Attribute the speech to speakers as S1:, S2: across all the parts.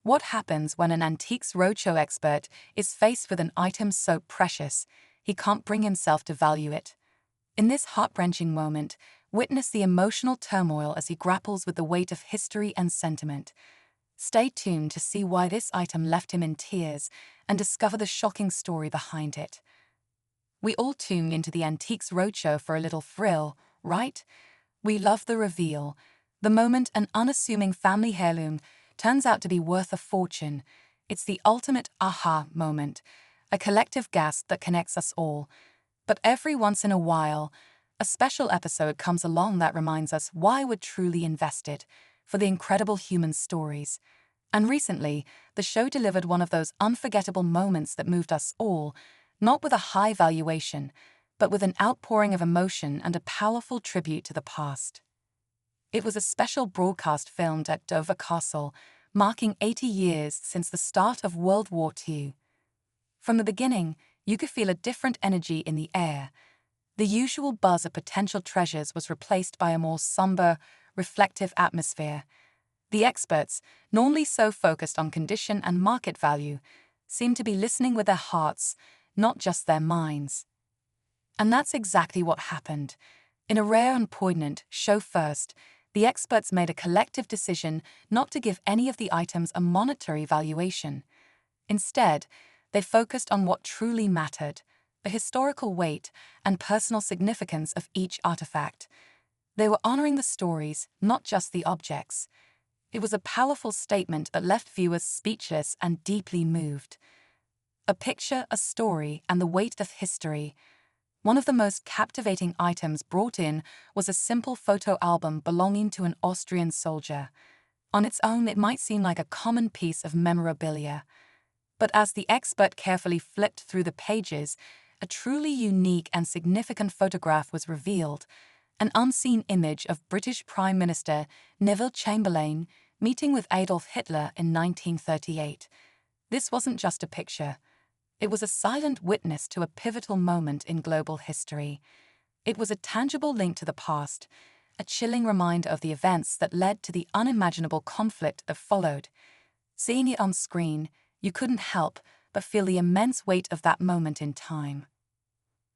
S1: What happens when an Antiques Roadshow expert is faced with an item so precious, he can't bring himself to value it? In this heart-wrenching moment, witness the emotional turmoil as he grapples with the weight of history and sentiment. Stay tuned to see why this item left him in tears and discover the shocking story behind it. We all tune into the Antiques Roadshow for a little thrill, right? We love the reveal, the moment an unassuming family heirloom turns out to be worth a fortune. It's the ultimate aha moment, a collective gasp that connects us all. But every once in a while, a special episode comes along that reminds us why we're truly invested, for the incredible human stories. And recently, the show delivered one of those unforgettable moments that moved us all, not with a high valuation, but with an outpouring of emotion and a powerful tribute to the past. It was a special broadcast filmed at Dover Castle, marking 80 years since the start of World War II. From the beginning, you could feel a different energy in the air. The usual buzz of potential treasures was replaced by a more somber, reflective atmosphere. The experts, normally so focused on condition and market value, seemed to be listening with their hearts, not just their minds. And that's exactly what happened. In a rare and poignant show first, the experts made a collective decision not to give any of the items a monetary valuation. Instead, they focused on what truly mattered, the historical weight and personal significance of each artifact. They were honoring the stories, not just the objects. It was a powerful statement that left viewers speechless and deeply moved. A picture, a story, and the weight of history. One of the most captivating items brought in was a simple photo album belonging to an Austrian soldier. On its own, it might seem like a common piece of memorabilia. But as the expert carefully flipped through the pages, a truly unique and significant photograph was revealed, an unseen image of British Prime Minister Neville Chamberlain meeting with Adolf Hitler in 1938. This wasn't just a picture. It was a silent witness to a pivotal moment in global history. It was a tangible link to the past, a chilling reminder of the events that led to the unimaginable conflict that followed. Seeing it on screen, you couldn't help but feel the immense weight of that moment in time.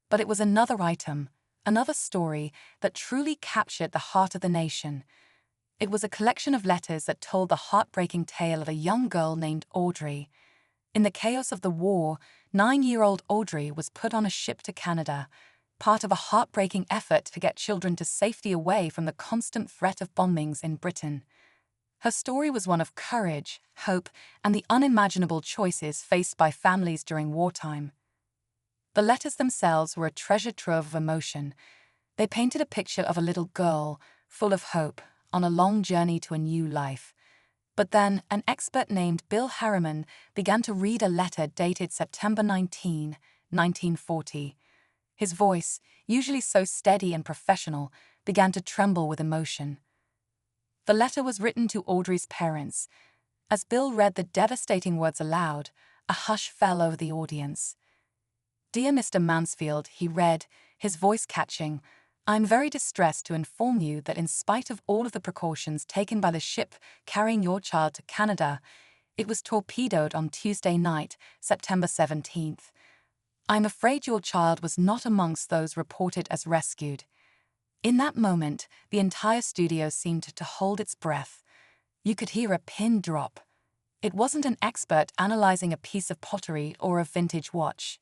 S1: But it was another item, another story that truly captured the heart of the nation. It was a collection of letters that told the heartbreaking tale of a young girl named Audrey. In the chaos of the war, 9-year-old Audrey was put on a ship to Canada, part of a heartbreaking effort to get children to safety away from the constant threat of bombings in Britain. Her story was one of courage, hope, and the unimaginable choices faced by families during wartime. The letters themselves were a treasure trove of emotion. They painted a picture of a little girl, full of hope, on a long journey to a new life. But then, an expert named Bill Harriman began to read a letter dated September 19, 1940. His voice, usually so steady and professional, began to tremble with emotion. The letter was written to Audrey's parents. As Bill read the devastating words aloud, a hush fell over the audience. "Dear Mr. Mansfield," he read, his voice catching, "I'm very distressed to inform you that in spite of all of the precautions taken by the ship carrying your child to Canada, it was torpedoed on Tuesday night, September 17th. I'm afraid your child was not amongst those reported as rescued." In that moment, the entire studio seemed to hold its breath. You could hear a pin drop. It wasn't an expert analyzing a piece of pottery or a vintage watch.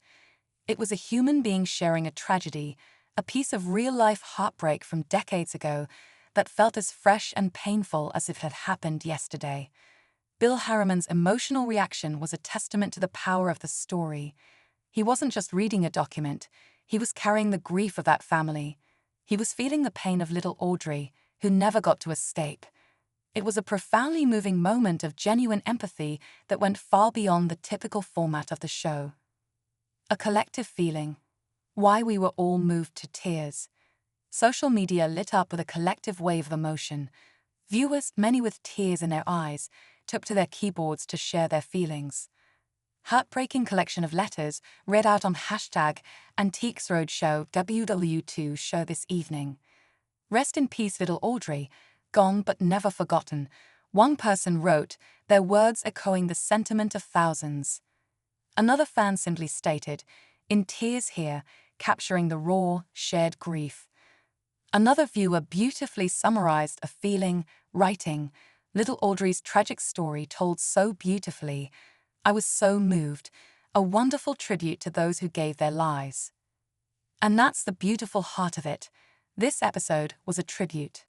S1: It was a human being sharing a tragedy, a piece of real-life heartbreak from decades ago that felt as fresh and painful as if it had happened yesterday. Bill Harriman's emotional reaction was a testament to the power of the story. He wasn't just reading a document, he was carrying the grief of that family. He was feeling the pain of little Audrey, who never got to escape. It was a profoundly moving moment of genuine empathy that went far beyond the typical format of the show. A collective feeling. Why we were all moved to tears. Social media lit up with a collective wave of emotion. Viewers, many with tears in their eyes, took to their keyboards to share their feelings. Heartbreaking collection of letters read out on hashtag Antiques Roadshow WW2 show this evening. Rest in peace, little Audrey, gone but never forgotten. One person wrote, their words echoing the sentiment of thousands. Another fan simply stated, "In tears here, capturing the raw, shared grief." Another viewer beautifully summarized a feeling, writing, "Little Audrey's tragic story told so beautifully. I was so moved. A wonderful tribute to those who gave their lives." And that's the beautiful heart of it. This episode was a tribute.